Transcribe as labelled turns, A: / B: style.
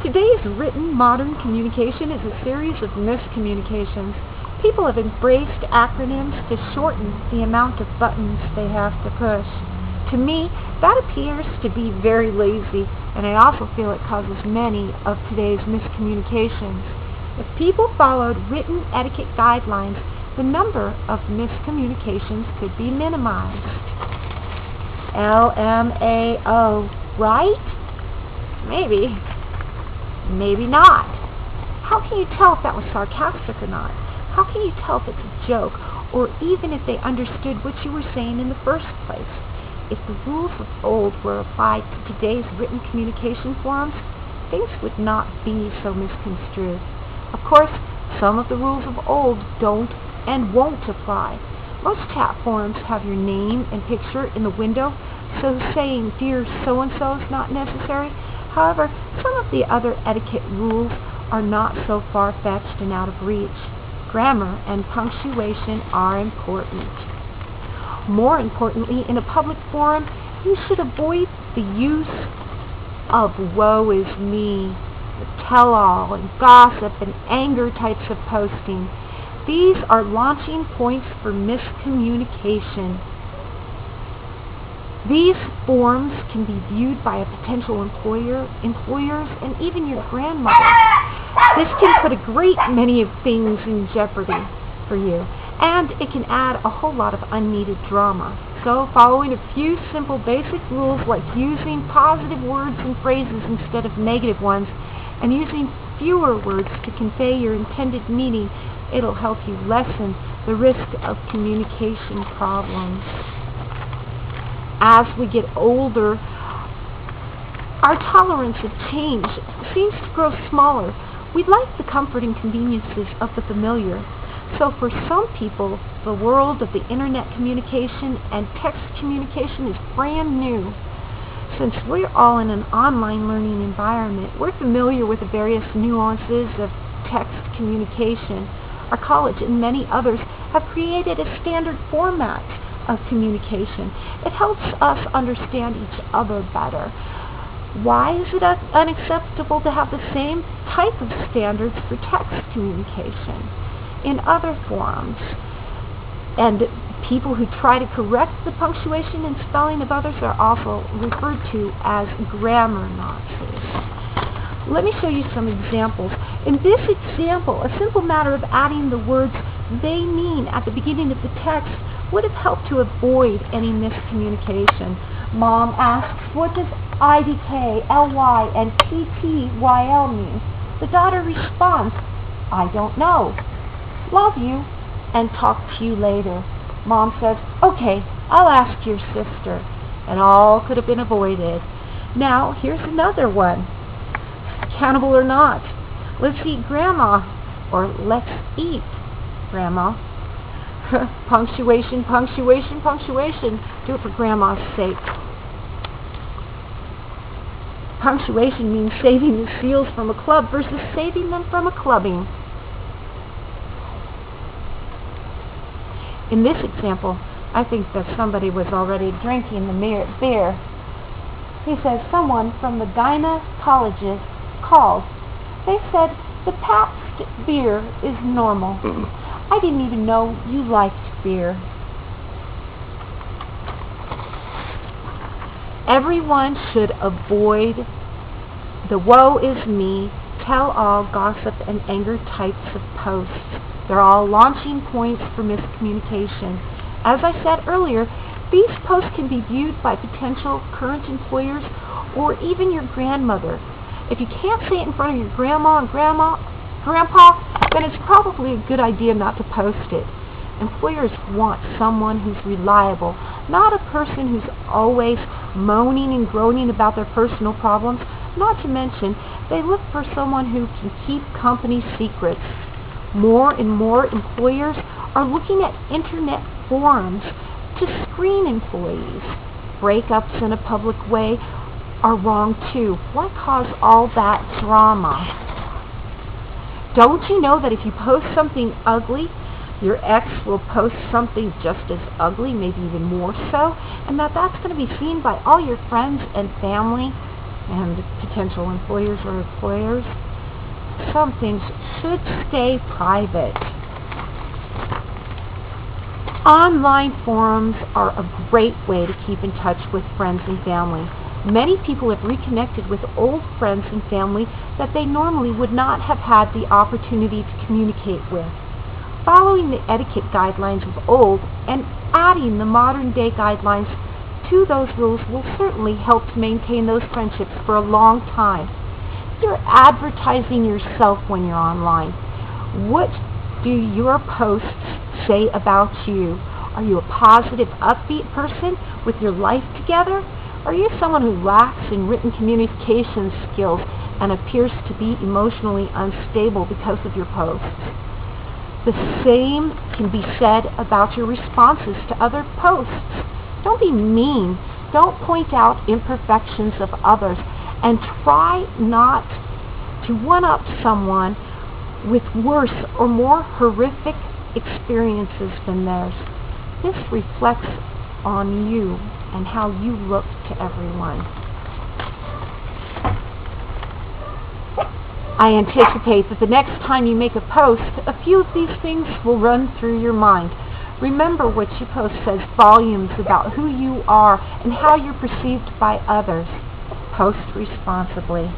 A: Today's written modern communication is a series of miscommunications. People have embraced acronyms to shorten the amount of buttons they have to push. To me, that appears to be very lazy, and I also feel it causes many of today's miscommunications. If people followed written etiquette guidelines, the number of miscommunications could be minimized. LMAO, right? Maybe. Maybe not. How can you tell if that was sarcastic or not? How can you tell if it's a joke, or even if they understood what you were saying in the first place? If the rules of old were applied to today's written communication forums, things would not be so misconstrued. Of course, some of the rules of old don't and won't apply. Most chat forums have your name and picture in the window, so saying "Dear so-and-so" is not necessary. However, some of the other etiquette rules are not so far-fetched and out of reach. Grammar and punctuation are important. More importantly, in a public forum, you should avoid the use of "woe is me," tell-all, and gossip and anger types of posting. These are launching points for miscommunication. These forums can be viewed by a potential employer, employers, and even your grandmother. This can put a great many of things in jeopardy for you, and it can add a whole lot of unneeded drama. So, following a few simple basic rules like using positive words and phrases instead of negative ones, and using fewer words to convey your intended meaning, it'll help you lessen the risk of communication problems. As we get older, our tolerance of change seems to grow smaller. We like the comfort and conveniences of the familiar. So for some people, the world of the internet communication and text communication is brand new. Since we're all in an online learning environment, we're familiar with the various nuances of text communication. Our college and many others have created a standard format of communication. It helps us understand each other better. Why is it unacceptable to have the same type of standards for text communication in other forums? And people who try to correct the punctuation and spelling of others are also referred to as grammar Nazis. Let me show you some examples. In this example, a simple matter of adding the words "they mean" at the beginning of the text would have helped to avoid any miscommunication. Mom asks, "What does IDK, LY, and TTYL mean?" The daughter responds, "I don't know. Love you, and talk to you later." Mom says, "Okay, I'll ask your sister," and all could have been avoided. Now, here's another one. Cannibal or not? Let's eat Grandma, or let's eat Grandma. Punctuation, punctuation, punctuation. Do it for Grandma's sake. Punctuation means saving the seals from a club versus saving them from a clubbing. In this example, I think that somebody was already drinking the beer. He says, "Someone from the gynecologist called. They said the Pabst beer is normal. I didn't even know you liked beer." Everyone should avoid the "woe is me," tell-all, gossip, and anger types of posts. They're all launching points for miscommunication. As I said earlier, these posts can be viewed by potential current employers or even your grandmother. If you can't say it in front of your grandma and grandpa, then it's probably a good idea not to post it. Employers want someone who's reliable, not a person who's always moaning and groaning about their personal problems. Not to mention, they look for someone who can keep company secrets. More and more employers are looking at internet forums to screen employees. Breakups in a public way are wrong too. Why cause all that drama? Don't you know that if you post something ugly, your ex will post something just as ugly, maybe even more so, and that's going to be seen by all your friends and family? and potential employers or employers, some things should stay private. Online forums are a great way to keep in touch with friends and family. Many people have reconnected with old friends and family that they normally would not have had the opportunity to communicate with. Following the etiquette guidelines of old and adding the modern day guidelines to those rules will certainly help to maintain those friendships for a long time. You're advertising yourself when you're online. What do your posts say about you? Are you a positive, upbeat person with your life together? Are you someone who lacks in written communication skills and appears to be emotionally unstable because of your posts? The same can be said about your responses to other posts. Don't be mean. Don't point out imperfections of others, and try not to one-up someone with worse or more horrific experiences than theirs. This reflects on you and how you look to everyone. I anticipate that the next time you make a post, a few of these things will run through your mind. Remember, what you post says volumes about who you are and how you're perceived by others. Post responsibly.